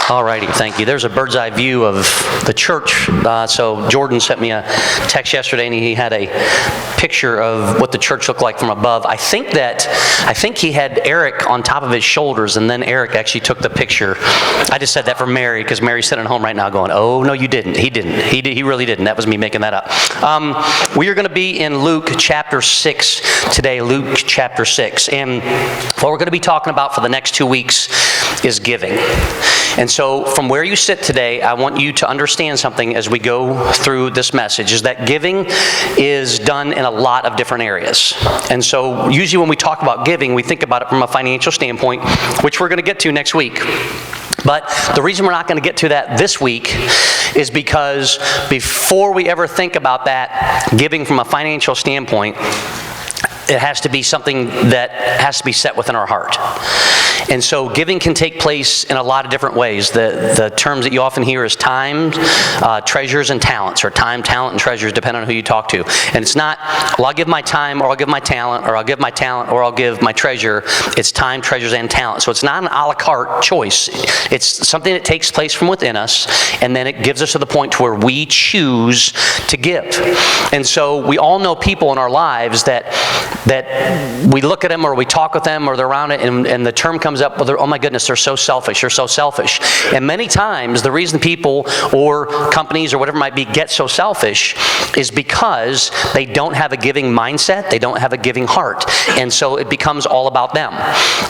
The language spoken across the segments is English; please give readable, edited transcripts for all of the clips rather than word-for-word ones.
Alrighty, thank you. There's a bird's eye view of the church. So Jordan sent me a text yesterday, and he had a picture of what the church looked like from above. I think he had Eric on top of his shoulders, and then Eric actually took the picture. I just said that for Mary, because Mary's sitting at home right now going, "Oh no, you didn't. He didn't. He really didn't. That was me making that up." We are going to be in Luke chapter 6 today. Luke chapter 6, and what we're going to be talking about for the next 2 weeks is giving. And so from where you sit today, I want you to understand something as we go through this message, is that giving is done in a lot of different areas. And so usually when we talk about giving, we think about it from a financial standpoint, which we're going to get to next week. But the reason we're not going to get to that this week is because before we ever think about that, giving from a financial standpoint, it has to be something that has to be set within our heart. And so giving can take place in a lot of different ways. The terms that you often hear is time, treasures, and talents, or time, talent, and treasures, depending on who you talk to. And it's not, well, I'll give my time, or I'll give my talent, or I'll give my talent, or I'll give my treasure. It's time, treasures, and talent. So it's not an a la carte choice. It's something that takes place from within us, and then it gives us to the point to where we choose to give. And so we all know people in our lives that we look at them, or we talk with them, or they're around it, and the term comes up, well, oh my goodness, they're so selfish, they're so selfish. And many times the reason people or companies or whatever it might be get so selfish is because they don't have a giving mindset, they don't have a giving heart. And so it becomes all about them.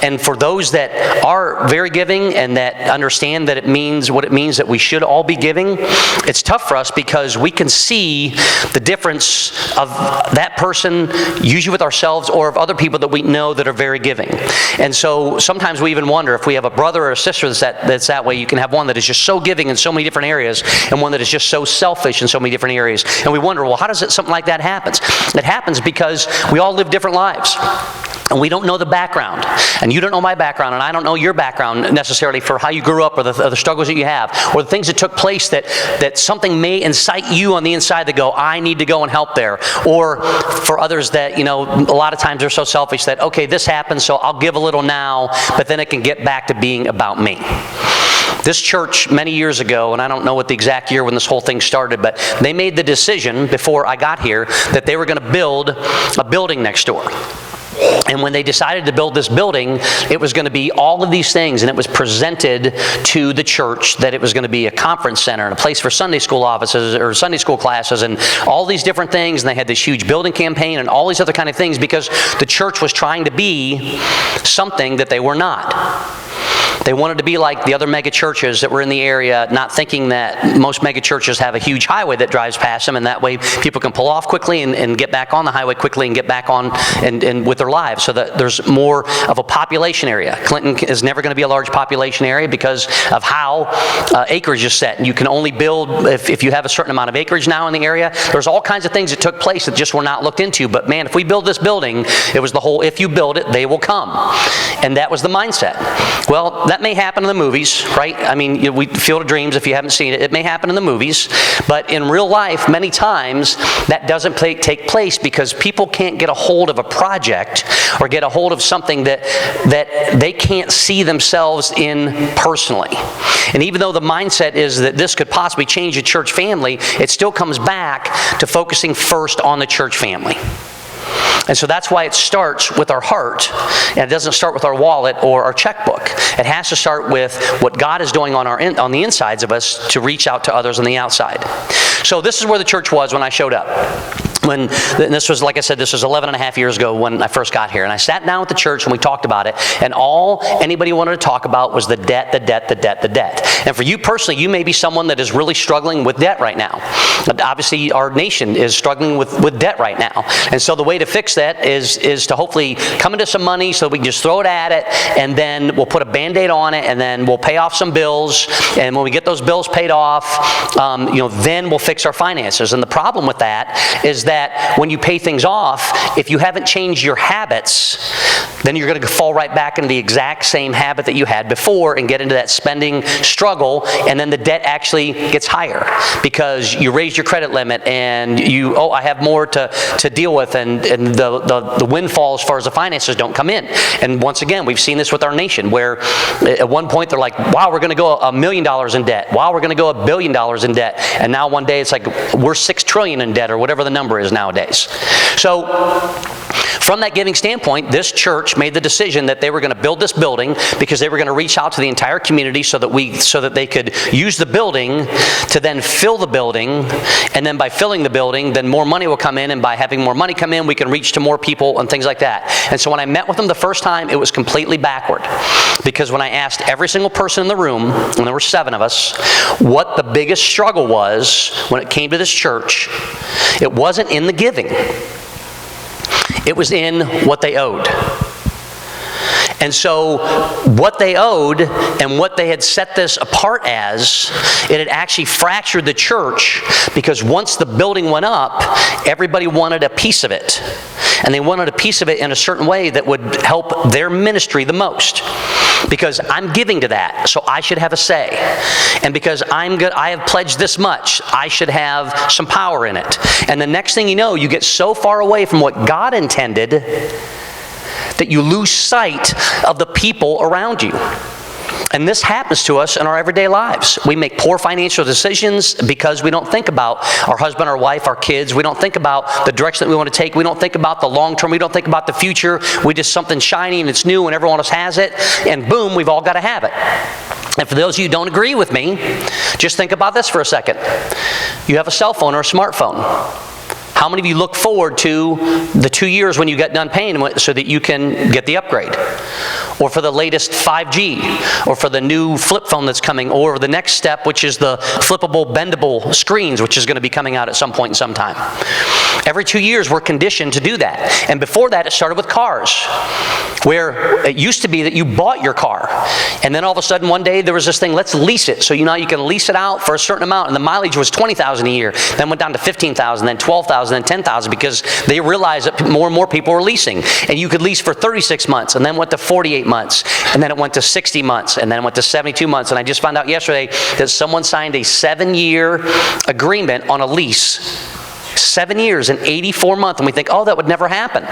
And for those that are very giving and that understand that it means what it means that we should all be giving, it's tough for us because we can see the difference of that person, usually with ourselves, or of other people that we know that are very giving. And so sometimes we even wonder if we have a brother or a sister that's that way. You can have one that is just so giving in so many different areas, and one that is just so selfish in so many different areas. And we wonder, well, how does something like that happen? It happens because we all live different lives. And we don't know the background. And you don't know my background, and I don't know your background necessarily for how you grew up, or the struggles that you have, or the things that took place that something may incite you on the inside to go, I need to go and help there. Or for others that, a lot of times they're so selfish that, okay, this happens, so I'll give a little now, but then it can get back to being about me. This church many years ago, and I don't know what the exact year when this whole thing started, but they made the decision before I got here that they were going to build a building next door. And when they decided to build this building, it was going to be all of these things, and it was presented to the church that it was going to be a conference center and a place for Sunday school offices or Sunday school classes and all these different things. And they had this huge building campaign and all these other kind of things because the church was trying to be something that they were not. They wanted to be like the other mega churches that were in the area, not thinking that most mega churches have a huge highway that drives past them, and that way people can pull off quickly and get back on the highway quickly and get back on and with their lives, so that there's more of a population area. Clinton is never going to be a large population area because of how acreage is set. You can only build if you have a certain amount of acreage now in the area. There's all kinds of things that took place that just were not looked into. But man, if we build this building, it was the whole, if you build it, they will come. And that was the mindset. Well, that may happen in the movies, right? I mean, we Field of Dreams, if you haven't seen it, it may happen in the movies. But in real life, many times, that doesn't take place because people can't get a hold of a project or get a hold of something that they can't see themselves in personally. And even though the mindset is that this could possibly change a church family, it still comes back to focusing first on the church family. And so that's why it starts with our heart, and it doesn't start with our wallet or our checkbook. It has to start with what God is doing on the insides of us to reach out to others on the outside. So this is where the church was when I showed up. And this was, like I said, this was 11 and a half years ago when I first got here. And I sat down with the church and we talked about it. And all anybody wanted to talk about was the debt. And for you personally, you may be someone that is really struggling with debt right now. But obviously, our nation is struggling with debt right now. And so the way to fix that is to hopefully come into some money so we can just throw it at it, and then we'll put a Band-Aid on it, and then we'll pay off some bills. And when we get those bills paid off, then we'll fix our finances. And the problem with that is that when you pay things off, if you haven't changed your habits, then you're going to fall right back into the exact same habit that you had before and get into that spending struggle struggle, and then the debt actually gets higher because you raised your credit limit and I have more to deal with, and the windfall as far as the finances don't come in. And once again, we've seen this with our nation where at one point they're like, wow, we're going to go $1 million in debt. Wow, we're going to go $1 billion in debt. And now one day it's like we're $6 trillion in debt or whatever the number is nowadays. So from that giving standpoint, this church made the decision that they were going to build this building because they were going to reach out to the entire community so that they could use the building to then fill the building, and then by filling the building, then more money will come in, and by having more money come in, we can reach to more people and things like that. And so when I met with them the first time, it was completely backward, because when I asked every single person in the room, and there were 7 of us, what the biggest struggle was when it came to this church, it wasn't in the giving. It was in what they owed. And so what they owed and what they had set this apart as, it had actually fractured the church, because once the building went up, everybody wanted a piece of it. And they wanted a piece of it in a certain way that would help their ministry the most. Because I'm giving to that, so I should have a say. And because I have pledged this much, I should have some power in it. And the next thing you know, you get so far away from what God intended that you lose sight of the people around you. And this happens to us in our everyday lives. We make poor financial decisions because we don't think about our husband, our wife, our kids. We don't think about the direction that we want to take. We don't think about the long term. We don't think about the future. We just something shiny and it's new and everyone else has it. And boom, we've all got to have it. And for those of you who don't agree with me, just think about this for a second. You have a cell phone or a smartphone. How many of you look forward to the 2 years when you get done paying so that you can get the upgrade? Or for the latest 5G, or for the new flip phone that's coming, or the next step, which is the flippable, bendable screens, which is going to be coming out at some point in some time. Every 2 years, we're conditioned to do that. And before that, it started with cars, where it used to be that you bought your car. And then all of a sudden, one day, there was this thing, let's lease it. So you can lease it out for a certain amount, and the mileage was $20,000 a year. Then went down to $15,000, then $12,000, then $10,000, because they realized that more and more people were leasing. And you could lease for 36 months, and then went to 48 months, and then it went to 60 months, and then it went to 72 months. And I just found out yesterday that someone signed a 7-year agreement on a lease. 7 years and 84 months, and we think, oh, that would never happen.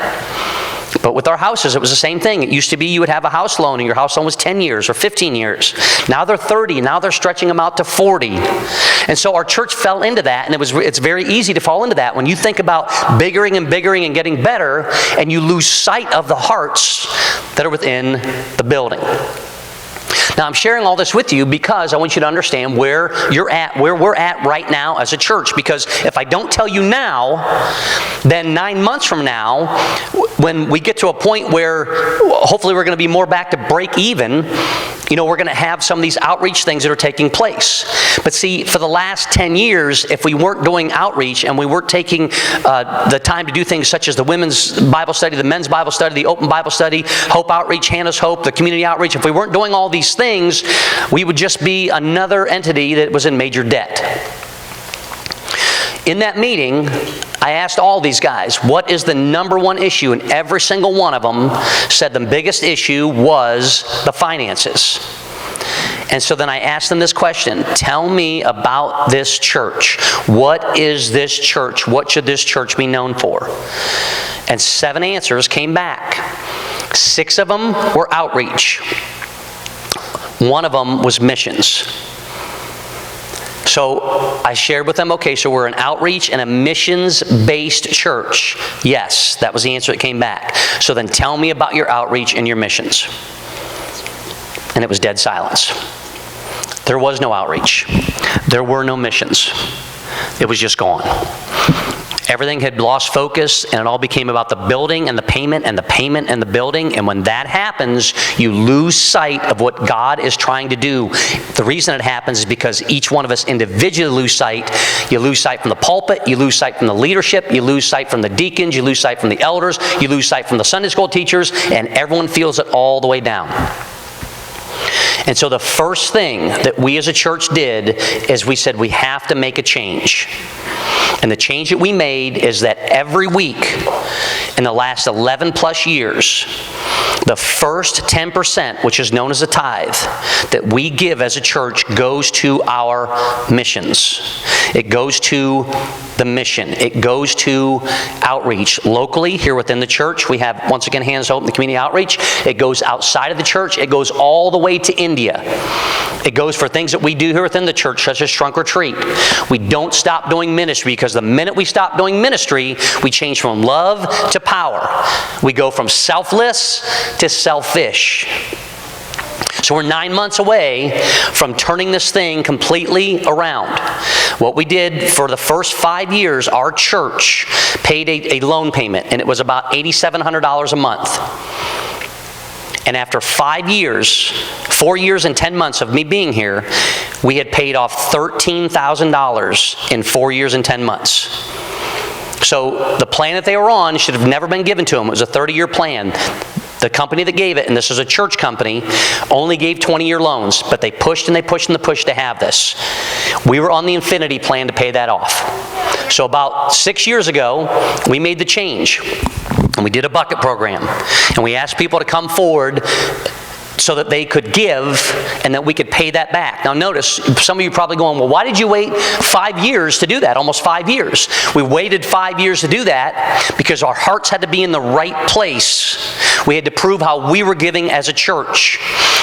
But with our houses, it was the same thing. It used to be you would have a house loan, and your house loan was 10 years or 15 years. Now they're 30. Now they're stretching them out to 40. And so our church fell into that, and it's very easy to fall into that when you think about biggering and getting better, and you lose sight of the hearts that are within the building. Now, I'm sharing all this with you because I want you to understand where we're at right now as a church. Because if I don't tell you now, then 9 months from now, when we get to a point where hopefully we're going to be more back to break even, we're going to have some of these outreach things that are taking place. But see, for the last 10 years, if we weren't doing outreach and we weren't taking the time to do things such as the women's Bible study, the men's Bible study, the open Bible study, Hope Outreach, Hannah's Hope, the community outreach, if we weren't doing all these things, we would just be another entity that was in major debt. In that meeting, I asked all these guys, what is the number one issue? And every single one of them said the biggest issue was the finances. And so then I asked them this question, tell me about this church. What is this church? What should this church be known for? And 7 answers came back. 6 of them were outreach. 1 of them was missions. So I shared with them, okay, so we're an outreach and a missions-based church. Yes, that was the answer that came back. So then tell me about your outreach and your missions. And it was dead silence. There was no outreach. There were no missions. It was just gone. Everything had lost focus, and it all became about the building and the payment and the payment and the building. And when that happens, you lose sight of what God is trying to do. The reason it happens is because each one of us individually lose sight. You lose sight from the pulpit, you lose sight from the leadership, you lose sight from the deacons, you lose sight from the elders, you lose sight from the Sunday school teachers, and everyone feels it all the way down. And so the first thing that we as a church did is we said we have to make a change. And the change that we made is that every week in the last 11 plus years, The first 10%, which is known as a tithe, that we give as a church goes to our missions. It goes to the mission. It goes to outreach. Locally, here within the church, we have, once again, Hands Open, the community outreach. It goes outside of the church. It goes all the way to India. It goes for things that we do here within the church, such as trunk or treat. We don't stop doing ministry, because the minute we stop doing ministry, we change from love to power. We go from selfless to selfish. So we're 9 months away from turning this thing completely around. What we did for the first 5 years, our church paid a loan payment, and it was about $8,700 a month. And after 5 years, 4 years and 10 months of me being here, we had paid off $13,000 in 4 years and 10 months. So the plan that they were on should have never been given to them. It was a 30-year plan. The company that gave it, and this is a church company, only gave 20-year loans, but they pushed and they pushed and they pushed to have this. We were on the infinity plan to pay that off. So about 6 years ago, we made the change, and we did a bucket program, and we asked people to come forward so that they could give and that we could pay that back. Now notice, some of you probably going, well, why did you wait 5 years to do that? Almost 5 years. We waited 5 years to do that because our hearts had to be in the right place. We had to prove how we were giving as a church.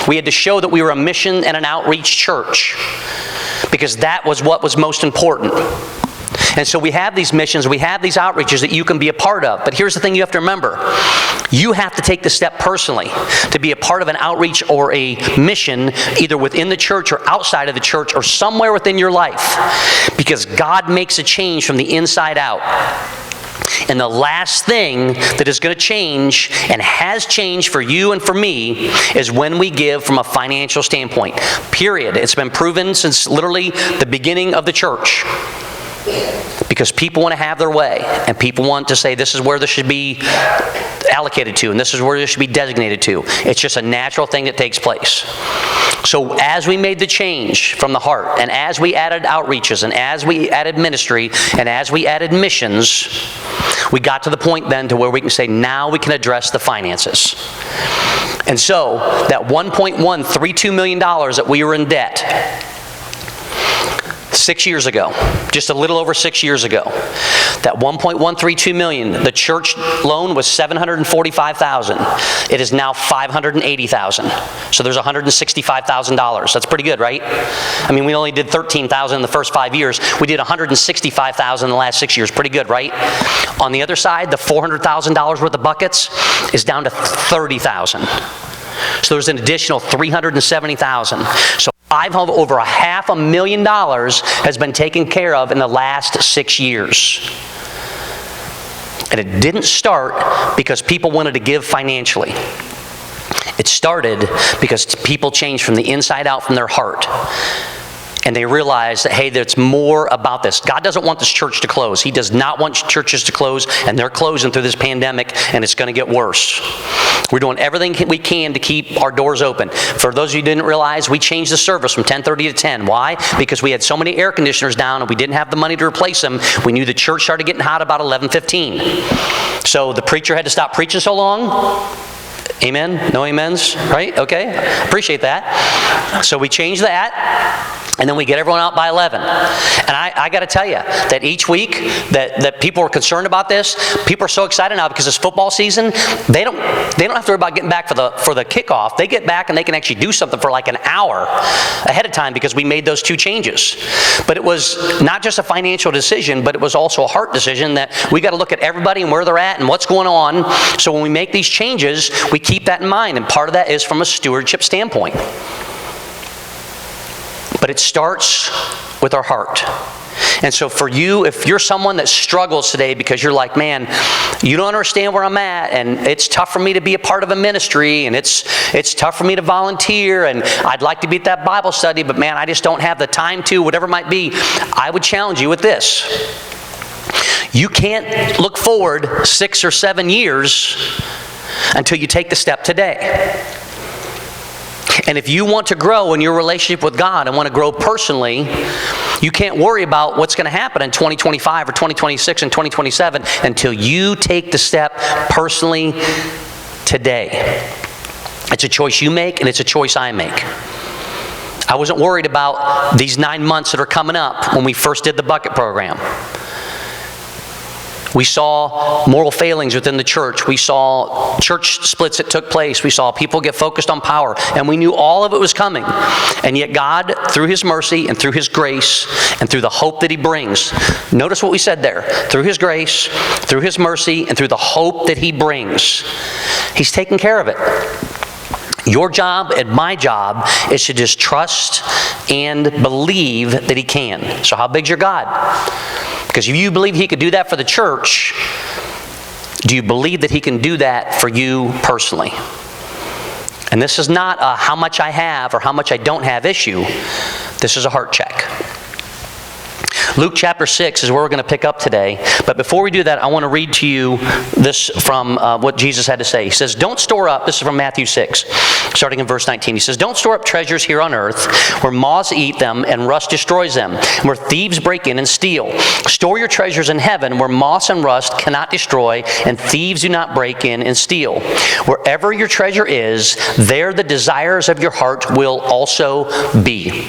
We had to show that we were a mission and an outreach church, because that was what was most important. And so we have these missions, we have these outreaches that you can be a part of. But here's the thing you have to remember. You have to take the step personally to be a part of an outreach or a mission, either within the church or outside of the church or somewhere within your life. Because God makes a change from the inside out. And the last thing that is going to change, and has changed for you and for me, is when we give from a financial standpoint. Period. It's been proven since literally the beginning of the church. Because people want to have their way, and people want to say this is where this should be allocated to, and this is where this should be designated to. It's just a natural thing that takes place. So as we made the change from the heart, and as we added outreaches, and as we added ministry, and as we added missions, we got to the point then to where we can say, now we can address the finances. And so that $1.132 million that we were in debt 6 years ago, just a little over 6 years ago, that $1.132 million, the church loan was $745,000. It is now $580,000. So there's $165,000. That's pretty good, right? I mean, we only did $13,000 in the first 5 years. We did $165,000 in the last 6 years. Pretty good, right? On the other side, the $400,000 worth of buckets is down to $30,000. So there's an additional $370,000. So over $500,000 has been taken care of in the last 6 years. And it didn't start because people wanted to give financially. It started because people changed from the inside out, from their heart. And they realized that, hey, there's more about this. God doesn't want this church to close. He does not want churches to close, and they're closing through this pandemic, and it's going to get worse. We're doing everything we can to keep our doors open. For those of you who didn't realize, we changed the service from 10:30 to 10. Why? Because we had so many air conditioners down, and we didn't have the money to replace them. We knew the church started getting hot about 11:15. So the preacher had to stop preaching so long. Amen? No amens? Right? Okay. Appreciate that. So we changed that. And then we get everyone out by 11. And I got to tell you that each week that people are concerned about this, people are so excited now because it's football season. They don't have to worry about getting back for the kickoff. They get back and they can actually do something for like an hour ahead of time because we made those two changes. But it was not just a financial decision, but it was also a heart decision that we got to look at everybody and where they're at and what's going on. So when we make these changes, we keep that in mind. And part of that is from a stewardship standpoint. But it starts with our heart. And so for you, if you're someone that struggles today because you're like, man, you don't understand where I'm at, and it's tough for me to be a part of a ministry, and it's tough for me to volunteer, and I'd like to be at that Bible study, but man, I just don't have the time to, whatever it might be, I would challenge you with this. You can't look forward 6 or 7 years until you take the step today. And if you want to grow in your relationship with God and want to grow personally, you can't worry about what's going to happen in 2025 or 2026 and 2027 until you take the step personally today. It's a choice you make, and it's a choice I make. I wasn't worried about these 9 months that are coming up when we first did the bucket program. We saw moral failings within the church. We saw church splits that took place. We saw people get focused on power. And we knew all of it was coming. And yet God, through His mercy and through His grace and through the hope that He brings, notice what we said there. Through His grace, through His mercy, and through the hope that He brings, He's taking care of it. Your job and my job is to just trust and believe that He can. So how big's your God? Because if you believe He could do that for the church, do you believe that He can do that for you personally? And this is not a how much I have or how much I don't have issue. This is a heart check. Luke chapter 6 is where we're going to pick up today. But before we do that, I want to read to you this from what Jesus had to say. He says, don't store up, this is from Matthew 6, starting in verse 19. He says, don't store up treasures here on earth where moths eat them and rust destroys them, where thieves break in and steal. Store your treasures in heaven where moths and rust cannot destroy and thieves do not break in and steal. Wherever your treasure is, there the desires of your heart will also be.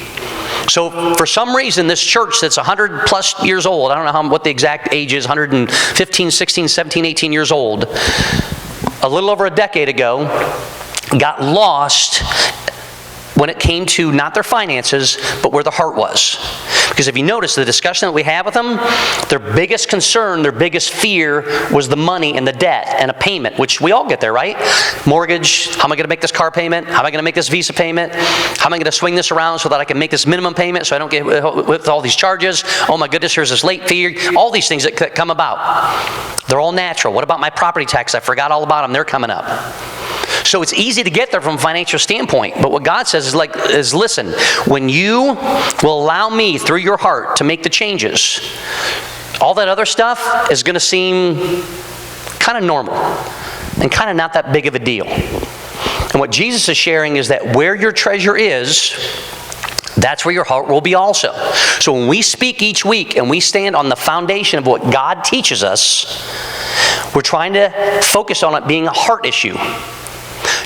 So for some reason, this church that's 100 plus years old, I don't know what the exact age is, 115, 16, 17, 18 years old, a little over a decade ago, got lost when it came to not their finances, but where the heart was. Because if you notice the discussion that we have with them, their biggest concern, their biggest fear was the money and the debt and a payment, which we all get there, right? Mortgage, how am I going to make this car payment? How am I going to make this Visa payment? How am I going to swing this around so that I can make this minimum payment so I don't get with all these charges? Oh my goodness, here's this late fee. All these things that come about. They're all natural. What about my property tax? I forgot all about them. They're coming up. So it's easy to get there from a financial standpoint. But what God says is listen, when you will allow me through your heart to make the changes, all that other stuff is going to seem kind of normal and kind of not that big of a deal. And what Jesus is sharing is that where your treasure is, that's where your heart will be also. So when we speak each week and we stand on the foundation of what God teaches us, we're trying to focus on it being a heart issue.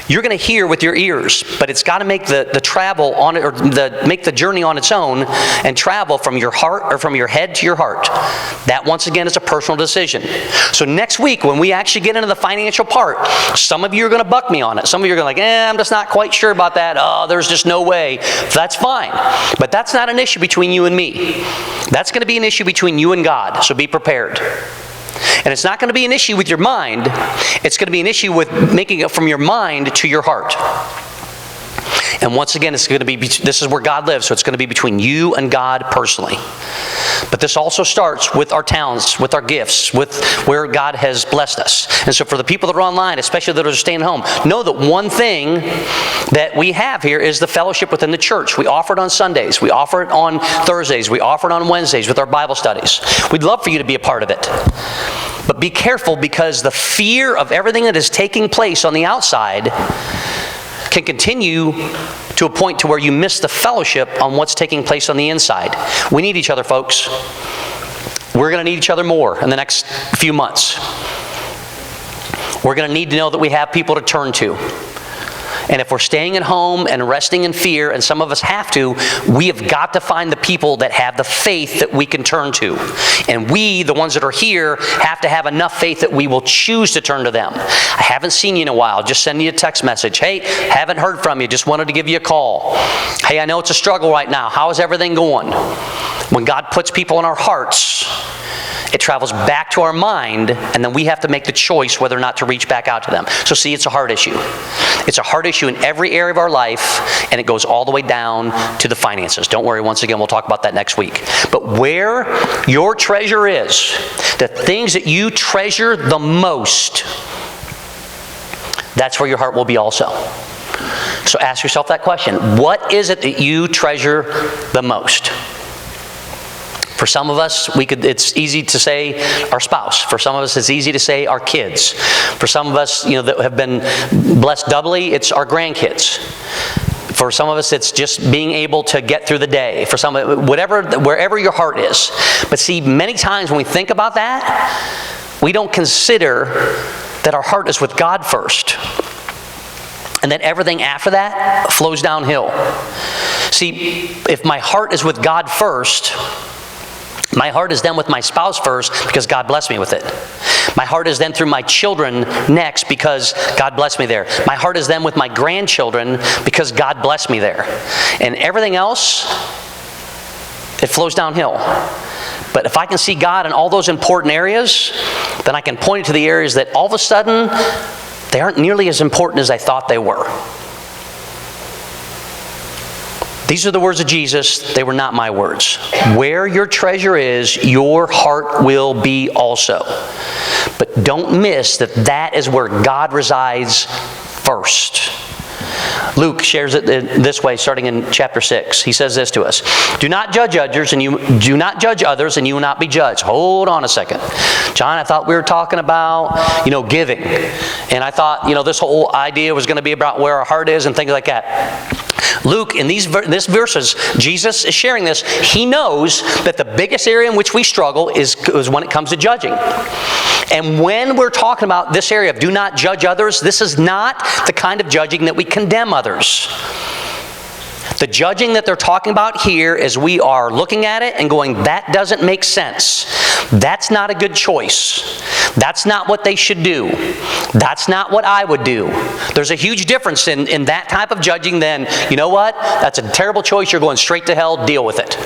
You're going to hear with your ears, but it's got to make the travel on it, or make the journey on its own and travel from your heart or from your head to your heart. That once again is a personal decision. So next week when we actually get into the financial part, some of you are going to buck me on it. Some of you are going to I'm just not quite sure about that. Oh, there's just no way. That's fine. But that's not an issue between you and me. That's going to be an issue between you and God. So be prepared. And it's not going to be an issue with your mind. It's going to be an issue with making it from your mind to your heart. And once again, it's going to be, this is where God lives, so it's going to be between you and God personally. But this also starts with our talents, with our gifts, with where God has blessed us. And so for the people that are online, especially that are staying home, know that one thing that we have here is the fellowship within the church. We offer it on Sundays. We offer it on Thursdays. We offer it on Wednesdays with our Bible studies. We'd love for you to be a part of it. But be careful, because the fear of everything that is taking place on the outside can continue to a point to where you miss the fellowship on what's taking place on the inside. We need each other, folks. We're going to need each other more in the next few months. We're going to need to know that we have people to turn to. And if we're staying at home and resting in fear, and some of us have to, we have got to find the people that have the faith that we can turn to. And we, the ones that are here, have to have enough faith that we will choose to turn to them. I haven't seen you in a while. Just send you a text message. Hey, haven't heard from you. Just wanted to give you a call. Hey, I know it's a struggle right now. How is everything going? When God puts people in our hearts, it travels back to our mind, and then we have to make the choice whether or not to reach back out to them. So see, it's a heart issue. It's a heart issue in every area of our life, and it goes all the way down to the finances. Don't worry, once again, we'll talk about that next week. But where your treasure is, the things that you treasure the most, that's where your heart will be also. So ask yourself that question. What is it that you treasure the most? For some of us, it's easy to say our spouse. For some of us, it's easy to say our kids. For some of us, that have been blessed doubly, it's our grandkids. For some of us, it's just being able to get through the day. For some, wherever your heart is. But see, many times when we think about that, we don't consider that our heart is with God first. And then everything after that flows downhill. See, if my heart is with God first, my heart is then with my spouse first because God blessed me with it. My heart is then through my children next because God blessed me there. My heart is then with my grandchildren because God blessed me there. And everything else, it flows downhill. But if I can see God in all those important areas, then I can point to the areas that all of a sudden, they aren't nearly as important as I thought they were. These are the words of Jesus. They were not my words. Where your treasure is, your heart will be also. But don't miss that that is where God resides first. Luke shares it this way, starting in chapter 6. He says this to us: Do not judge others, and you will not be judged. Hold on a second, John. I thought we were talking about, giving, and I thought, this whole idea was going to be about where our heart is and things like that. Luke, in these verses, Jesus is sharing this. He knows that the biggest area in which we struggle is when it comes to judging. And when we're talking about this area of do not judge others, this is not the kind of judging that we condemn others. The judging that they're talking about here is we are looking at it and going, that doesn't make sense. That's not a good choice. That's not what they should do. That's not what I would do. There's a huge difference in that type of judging than, you know what? That's a terrible choice. You're going straight to hell. Deal with it.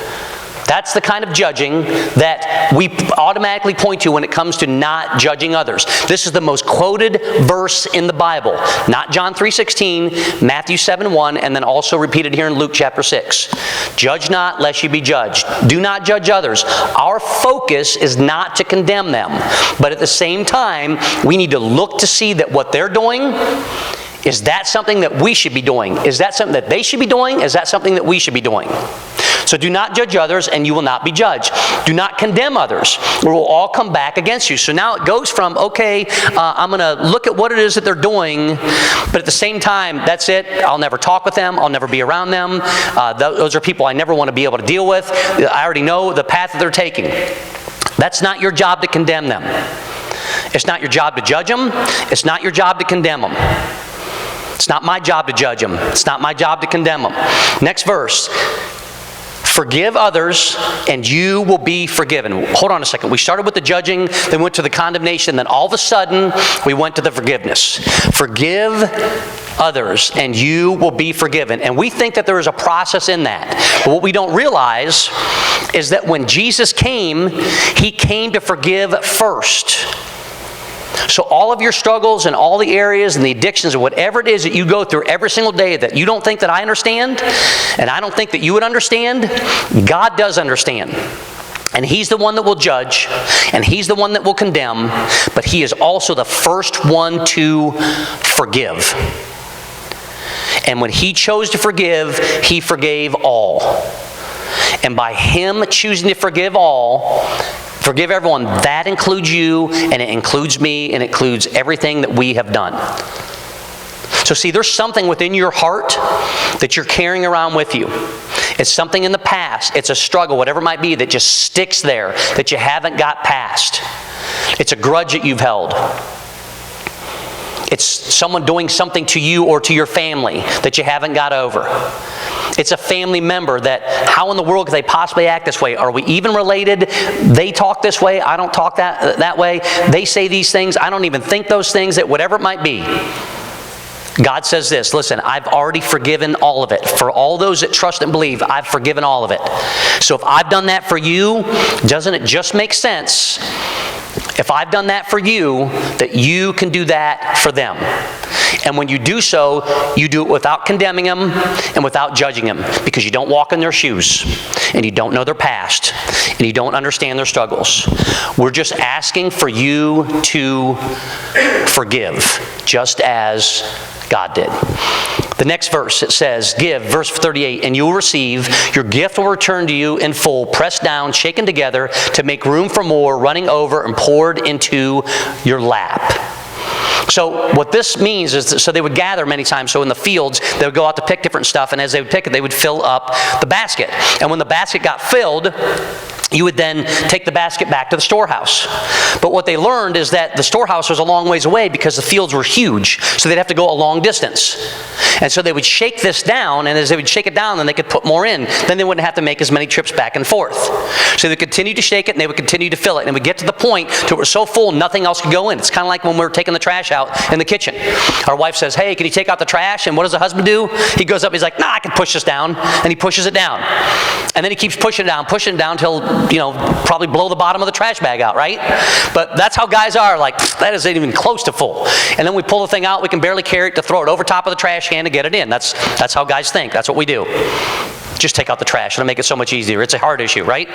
That's the kind of judging that we automatically point to when it comes to not judging others. This is the most quoted verse in the Bible. Not John 3:16, Matthew 7:1, and then also repeated here in Luke chapter 6. Judge not, lest you be judged. Do not judge others. Our focus is not to condemn them. But at the same time, we need to look to see that what they're doing, is that something that we should be doing? Is that something that they should be doing? Is that something that we should be doing? So do not judge others, and you will not be judged. Do not condemn others, or we'll all come back against you. So now it goes from, okay, I'm going to look at what it is that they're doing, but at the same time, that's it. I'll never talk with them. I'll never be around them. Those are people I never want to be able to deal with. I already know the path that they're taking. That's not your job to condemn them. It's not your job to judge them. It's not your job to condemn them. It's not my job to judge them. It's not my job to condemn them. Next verse. Forgive others, and you will be forgiven. Hold on a second. We started with the judging, then went to the condemnation, then all of a sudden, we went to the forgiveness. Forgive others, and you will be forgiven. And we think that there is a process in that. But what we don't realize is that when Jesus came, He came to forgive first. So all of your struggles and all the areas and the addictions and whatever it is that you go through every single day that you don't think that I understand, and I don't think that you would understand, God does understand. And He's the one that will judge, and He's the one that will condemn, but He is also the first one to forgive. And when He chose to forgive, He forgave all. And by Him choosing to forgive all, forgive everyone, that includes you, and it includes me, and it includes everything that we have done. So see, there's something within your heart that you're carrying around with you. It's something in the past. It's a struggle, whatever it might be, that just sticks there, that you haven't got past. It's a grudge that you've held. It's someone doing something to you or to your family that you haven't got over. It's a family member that, how in the world could they possibly act this way? Are we even related? They talk this way. I don't talk that way. They say these things. I don't even think those things, that whatever it might be. God says this, listen, I've already forgiven all of it. For all those that trust and believe, I've forgiven all of it. So if I've done that for you, doesn't it just make sense, if I've done that for you, that you can do that for them? And when you do so, you do it without condemning them and without judging them, because you don't walk in their shoes, and you don't know their past, and you don't understand their struggles. We're just asking for you to forgive, just as God did. The next verse, it says, give, verse 38, and you will receive, your gift will return to you in full, pressed down, shaken together, to make room for more, running over and poured into your lap. So what this means is, so they would gather many times. So in the fields, they would go out to pick different stuff, and as they would pick it, they would fill up the basket. And when the basket got filled, you would then take the basket back to the storehouse. But what they learned is that the storehouse was a long ways away because the fields were huge, so they'd have to go a long distance. And so they would shake this down, and as they would shake it down, then they could put more in. Then they wouldn't have to make as many trips back and forth. So they would continue to shake it, and they would continue to fill it. And it would get to the point to it was so full, nothing else could go in. It's kind of like when we're taking the trash out in the kitchen. Our wife says, hey, can you take out the trash? And what does the husband do? He goes up, he's like, nah, I can push this down. And he pushes it down. And then he keeps pushing it down till, probably blow the bottom of the trash bag out, right? But that's how guys are, like, that isn't even close to full. And then we pull the thing out, we can barely carry it to throw it over top of the trash can to get it in. That's how guys think. That's what we do. Just take out the trash. It'll make it so much easier. It's a hard issue, right?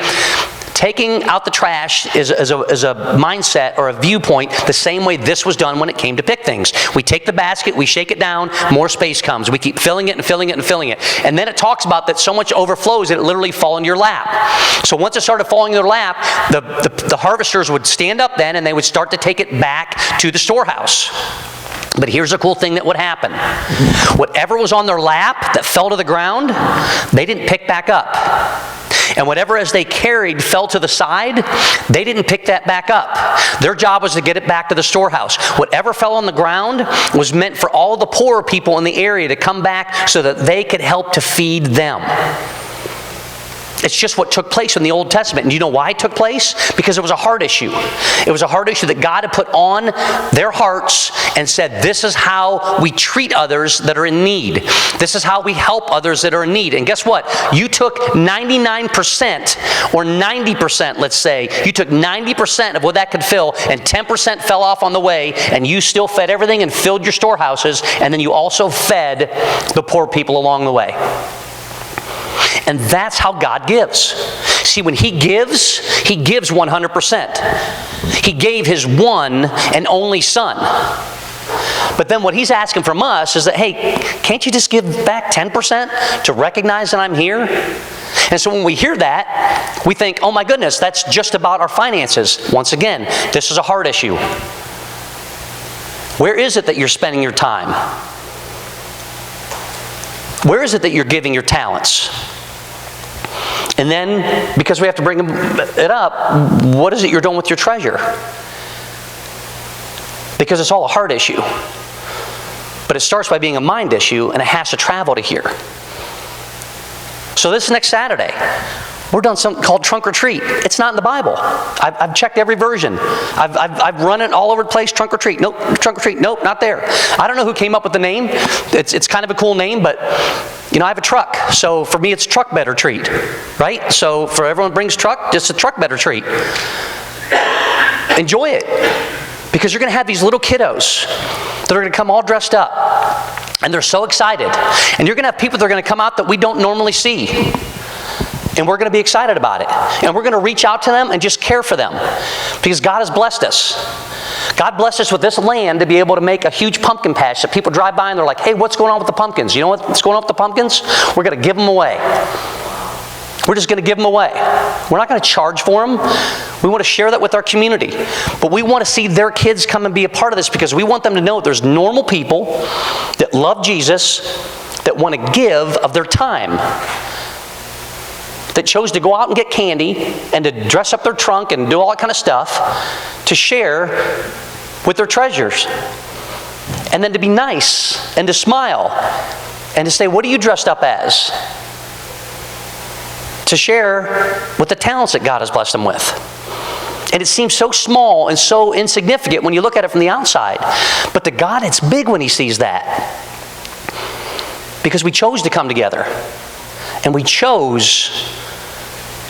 Taking out the trash is a mindset or a viewpoint the same way this was done when it came to pick things. We take the basket, we shake it down, more space comes. We keep filling it and filling it and filling it. And then it talks about that so much overflows that it literally falls in your lap. So once it started falling in their lap, the harvesters would stand up then and they would start to take it back to the storehouse. But here's a cool thing that would happen. Whatever was on their lap that fell to the ground, they didn't pick back up. And whatever as they carried fell to the side, they didn't pick that back up. Their job was to get it back to the storehouse. Whatever fell on the ground was meant for all the poorer people in the area to come back so that they could help to feed them. It's just what took place in the Old Testament. And do you know why it took place? Because it was a heart issue. It was a heart issue that God had put on their hearts and said, this is how we treat others that are in need. This is how we help others that are in need. And guess what? You took 99% or 90%, let's say. You took 90% of what that could fill, and 10% fell off on the way, and you still fed everything and filled your storehouses, and then you also fed the poor people along the way. And that's how God gives. See, when He gives 100%. He gave His one and only Son. But then what He's asking from us is that, hey, can't you just give back 10% to recognize that I'm here? And so when we hear that, we think, oh my goodness, that's just about our finances. Once again, this is a heart issue. Where is it that you're spending your time? Where is it that you're giving your talents? And then, because we have to bring it up, what is it you're doing with your treasure? Because it's all a heart issue. But it starts by being a mind issue, and it has to travel to here. So this next Saturday, we're doing something called Trunk or Treat. It's not in the Bible. I've checked every version. I've run it all over the place. Trunk or Treat. Nope. Trunk or Treat. Nope, not there. I don't know who came up with the name. It's kind of a cool name, but I have a truck. So for me, it's Truck Better Treat, right? So for everyone who brings truck, just a Truck Better Treat. Enjoy it. Because you're going to have these little kiddos that are going to come all dressed up. And they're so excited. And you're going to have people that are going to come out that we don't normally see. And we're going to be excited about it. And we're going to reach out to them and just care for them. Because God has blessed us. God blessed us with this land to be able to make a huge pumpkin patch that people drive by and they're like, hey, what's going on with the pumpkins? You know what's going on with the pumpkins? We're going to give them away. We're just going to give them away. We're not going to charge for them. We want to share that with our community. But we want to see their kids come and be a part of this because we want them to know that there's normal people that love Jesus, that want to give of their time, that chose to go out and get candy and to dress up their trunk and do all that kind of stuff to share with their treasures. And then to be nice and to smile and to say, what are you dressed up as? To share with the talents that God has blessed them with. And it seems so small and so insignificant when you look at it from the outside. But to God, it's big when He sees that. Because we chose to come together. And we chose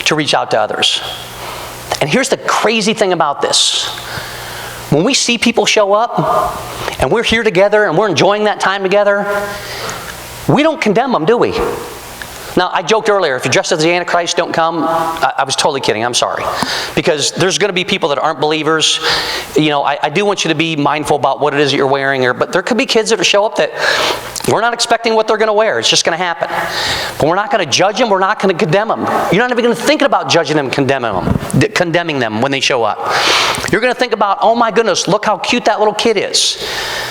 to reach out to others. And here's the crazy thing about this. When we see people show up, and we're here together, and we're enjoying that time together, we don't condemn them, do we? Now, I joked earlier, if you're dressed as the Antichrist, don't come. I was totally kidding. I'm sorry. Because there's going to be people that aren't believers. I do want you to be mindful about what it is that you're wearing. But there could be kids that show up that We're not expecting what they're going to wear. It's just going to happen. But we're not going to judge them. We're not going to condemn them. You're not even going to think about judging them, condemning them when they show up. You're going to think about, oh my goodness, look how cute that little kid is.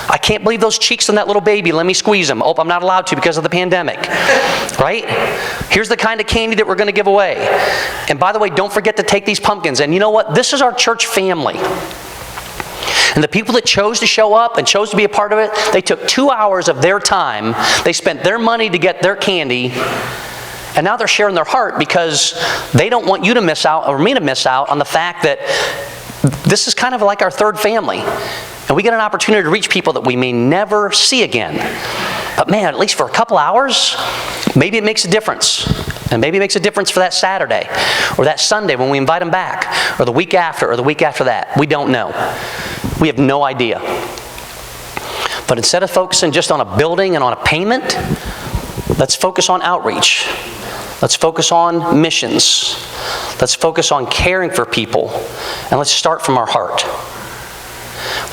I can't believe those cheeks on that little baby. Let me squeeze them. Oh, I'm not allowed to because of the pandemic. Right? Here's the kind of candy that we're going to give away. And by the way, don't forget to take these pumpkins. And you know what? This is our church family. And the people that chose to show up and chose to be a part of it, they took 2 hours of their time. They spent their money to get their candy. And now they're sharing their heart because they don't want you to miss out or me to miss out on the fact that this is kind of like our third family. And we get an opportunity to reach people that we may never see again. But man, at least for a couple hours, maybe it makes a difference. And maybe it makes a difference for that Saturday or that Sunday when we invite them back or the week after that. We don't know. We have no idea. But instead of focusing just on a building and on a payment, let's focus on outreach. Let's focus on missions. Let's focus on caring for people. And let's start from our heart.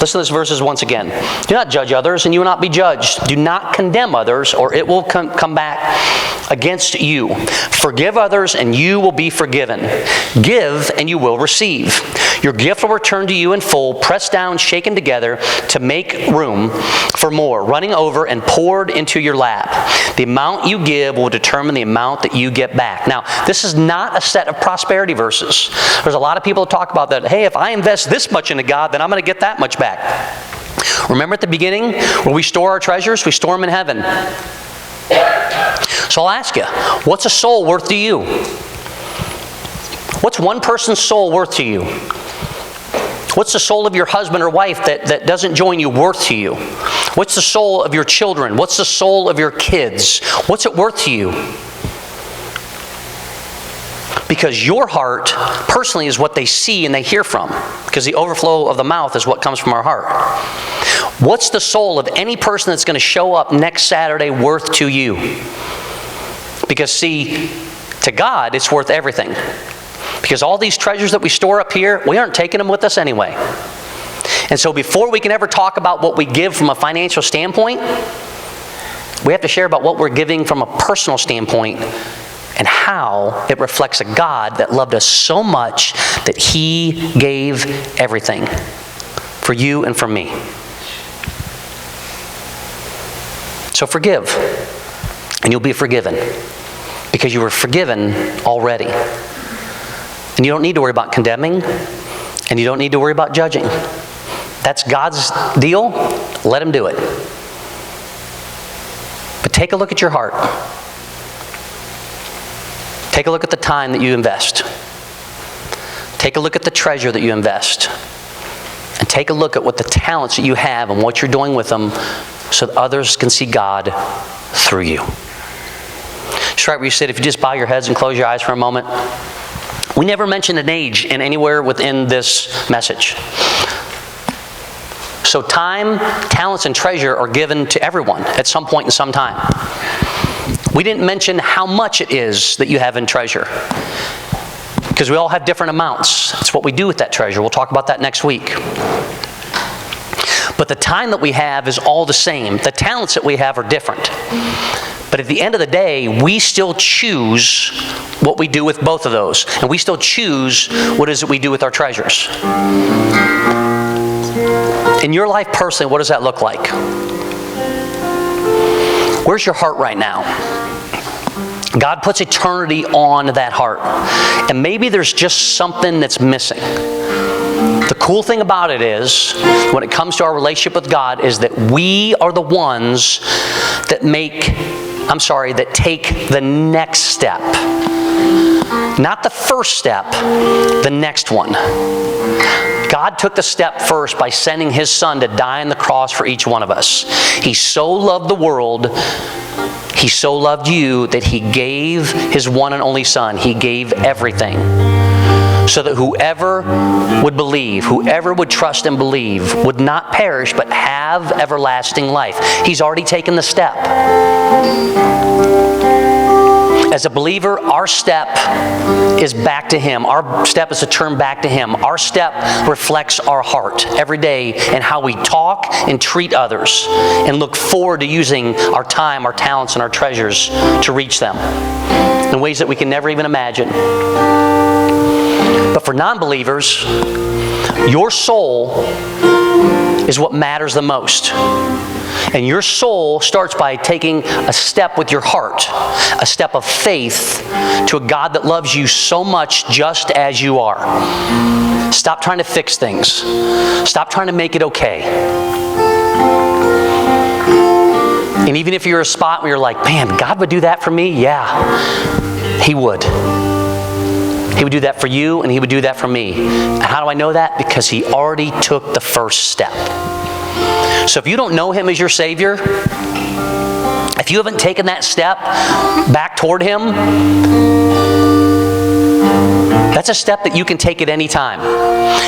Listen to these verses once again. Do not judge others, and you will not be judged. Do not condemn others, or it will come back against you. Forgive others, and you will be forgiven. Give, and you will receive. Your gift will return to you in full, pressed down, shaken together, to make room for more, running over and poured into your lap. The amount you give will determine the amount that you get back. Now, this is not a set of prosperity verses. There's a lot of people who talk about that. Hey, if I invest this much into God, then I'm going to get that much back. Remember at the beginning where we store our treasures? We store them in heaven. So I'll ask you, what's a soul worth to you? What's one person's soul worth to you? What's the soul of your husband or wife that doesn't join you worth to you? What's the soul of your children? What's the soul of your kids? What's it worth to you? Because your heart, personally, is what they see and they hear from. Because the overflow of the mouth is what comes from our heart. What's the soul of any person that's going to show up next Saturday worth to you? Because see, to God, it's worth everything. Because all these treasures that we store up here, we aren't taking them with us anyway. And so before we can ever talk about what we give from a financial standpoint, we have to share about what we're giving from a personal standpoint and how it reflects a God that loved us so much that He gave everything for you and for me. So forgive, and you'll be forgiven because you were forgiven already. And you don't need to worry about condemning, and you don't need to worry about judging. That's God's deal. Let Him do it. But take a look at your heart. Take a look at the time that you invest. Take a look at the treasure that you invest. And take a look at what the talents that you have and what you're doing with them so that others can see God through you. Just right where you sit, if you just bow your heads and close your eyes for a moment. We never mentioned an age in anywhere within this message. So time, talents, and treasure are given to everyone at some point in some time. We didn't mention how much it is that you have in treasure. Because we all have different amounts. It's what we do with that treasure. We'll talk about that next week. But the time that we have is all the same. The talents that we have are different. But at the end of the day, we still choose what we do with both of those. And we still choose what is it we do with our treasures. In your life personally, what does that look like? Where's your heart right now? God puts eternity on that heart. And maybe there's just something that's missing. The cool thing about it is, when it comes to our relationship with God, is that we are the ones that take the next step. Not the first step, the next one. God took the step first by sending His Son to die on the cross for each one of us. He so loved the world, He so loved you, that He gave His one and only Son. He gave everything. So that whoever would believe, whoever would trust and believe, would not perish but have everlasting life. He's already taken the step. As a believer, our step is back to Him. Our step is to turn back to Him. Our step reflects our heart every day and how we talk and treat others and look forward to using our time, our talents, and our treasures to reach them in ways that we can never even imagine. But for non-believers, your soul is what matters the most. And your soul starts by taking a step with your heart, a step of faith to a God that loves you so much just as you are. Stop trying to fix things. Stop trying to make it okay. And even if you're a spot where you're like, man, God would do that for me? Yeah, He would. He would do that for you, and He would do that for me. And how do I know that? Because He already took the first step. So if you don't know Him as your Savior, if you haven't taken that step back toward Him, that's a step that you can take at any time.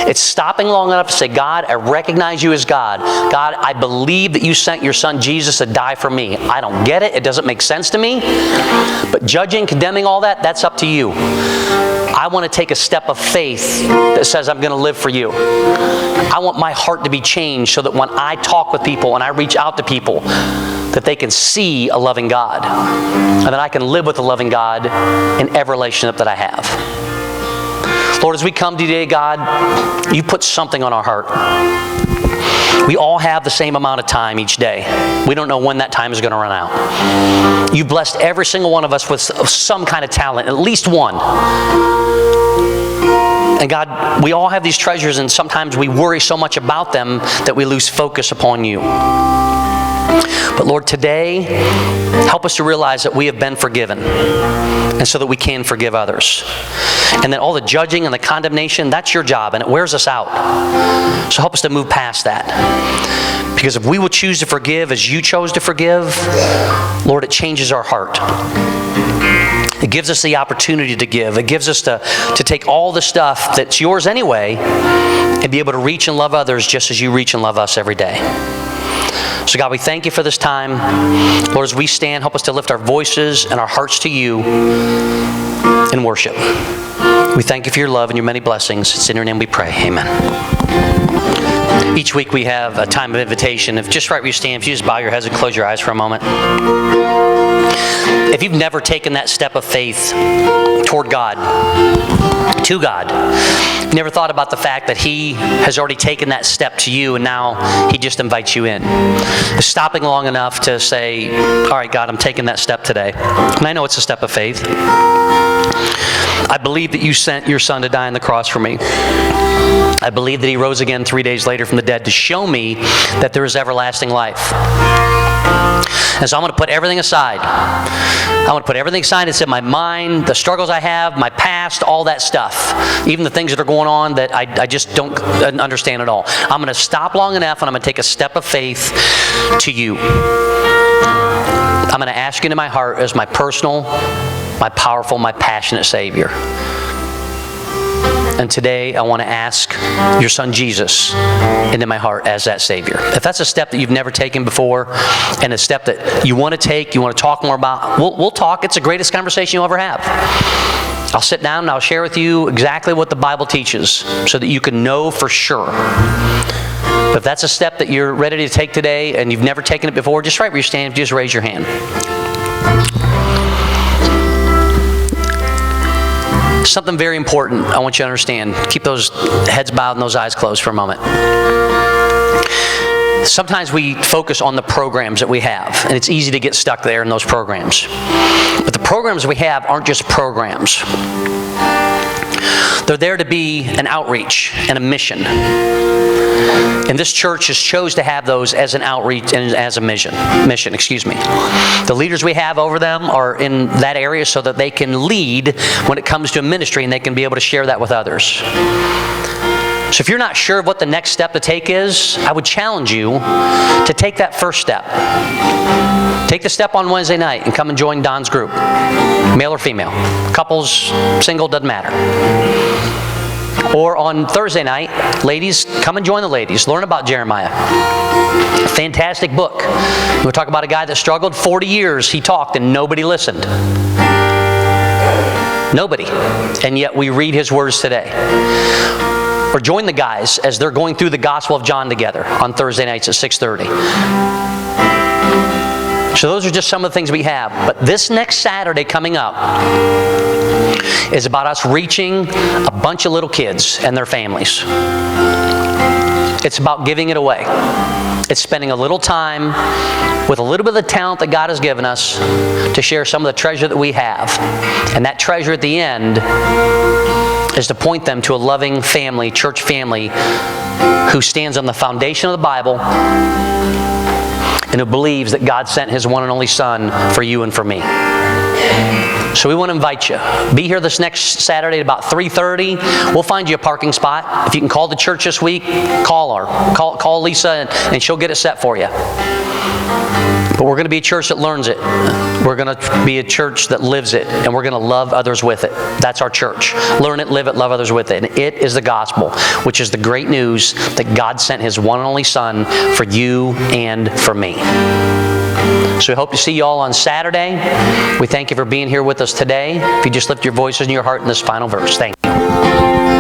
It's stopping long enough to say, God, I recognize You as God. God, I believe that You sent Your Son Jesus to die for me. I don't get it. It doesn't make sense to me. But judging, condemning all that, that's up to you. I want to take a step of faith that says I'm going to live for You. I want my heart to be changed so that when I talk with people and I reach out to people, that they can see a loving God and that I can live with a loving God in every relationship that I have. Lord, as we come today, God, You put something on our heart. We all have the same amount of time each day. We don't know when that time is going to run out. You blessed every single one of us with some kind of talent, at least one. And God, we all have these treasures, and sometimes we worry so much about them that we lose focus upon You. But Lord, today, help us to realize that we have been forgiven, and so that we can forgive others. And then all the judging and the condemnation, that's Your job, and it wears us out. So help us to move past that. Because if we will choose to forgive as You chose to forgive, Lord, it changes our heart. It gives us the opportunity to give. It gives us to take all the stuff that's Yours anyway and be able to reach and love others just as You reach and love us every day. So God, we thank You for this time. Lord, as we stand, help us to lift our voices and our hearts to You in worship. We thank You for Your love and Your many blessings. It's in Your name we pray. Amen. Each week we have a time of invitation. If just right where you stand, if you just bow your heads and close your eyes for a moment. If you've never taken that step of faith toward God, to God, you've never thought about the fact that He has already taken that step to you and now He just invites you in. Stopping long enough to say, all right, God, I'm taking that step today. And I know it's a step of faith. I believe that You sent Your Son to die on the cross for me. I believe that He rose again 3 days later from the dead to show me that there is everlasting life. And so I'm going to put everything aside. I want to put everything aside. It's in my mind, the struggles I have, my past, all that stuff. Even the things that are going on that I just don't understand at all. I'm going to stop long enough and I'm going to take a step of faith to You. I'm going to ask You into my heart as my personal, my powerful, my passionate Savior. And today I want to ask Your Son Jesus into my heart as that Savior. If that's a step that you've never taken before and a step that you want to take, you want to talk more about, we'll talk. It's the greatest conversation you'll ever have. I'll sit down and I'll share with you exactly what the Bible teaches so that you can know for sure. But if that's a step that you're ready to take today and you've never taken it before, just right where you stand, just raise your hand. Something very important I want you to understand. Keep those heads bowed and those eyes closed for a moment. Sometimes we focus on the programs that we have, and it's easy to get stuck there in those programs. But the programs we have aren't just programs. They're there to be an outreach and a mission. And this church has chose to have those as an outreach and as a mission. The leaders we have over them are in that area so that they can lead when it comes to a ministry and they can be able to share that with others. So if you're not sure what the next step to take is, I would challenge you to take that first step. Take the step on Wednesday night and come and join Don's group. Male or female. Couples, single, doesn't matter. Or on Thursday night, ladies, come and join the ladies. Learn about Jeremiah. A fantastic book. We'll talk about a guy that struggled 40 years. He talked and nobody listened. Nobody. And yet we read his words today. Or join the guys as they're going through the Gospel of John together on Thursday nights at 6:30. So those are just some of the things we have. But this next Saturday coming up is about us reaching a bunch of little kids and their families. It's about giving it away. It's spending a little time with a little bit of the talent that God has given us to share some of the treasure that we have. And that treasure at the end is to point them to a loving family, church family, who stands on the foundation of the Bible and who believes that God sent his one and only Son for you and for me. So we want to invite you. Be here this next Saturday at about 3:30. We'll find you a parking spot. If you can call the church this week, call her. Call Lisa and she'll get it set for you. But we're going to be a church that learns it. We're going to be a church that lives it. And we're going to love others with it. That's our church. Learn it, live it, love others with it. And it is the gospel, which is the great news that God sent his one and only Son for you and for me. So we hope to see you all on Saturday. We thank you for being here with us today. If you just lift your voices and your heart in this final verse. Thank you.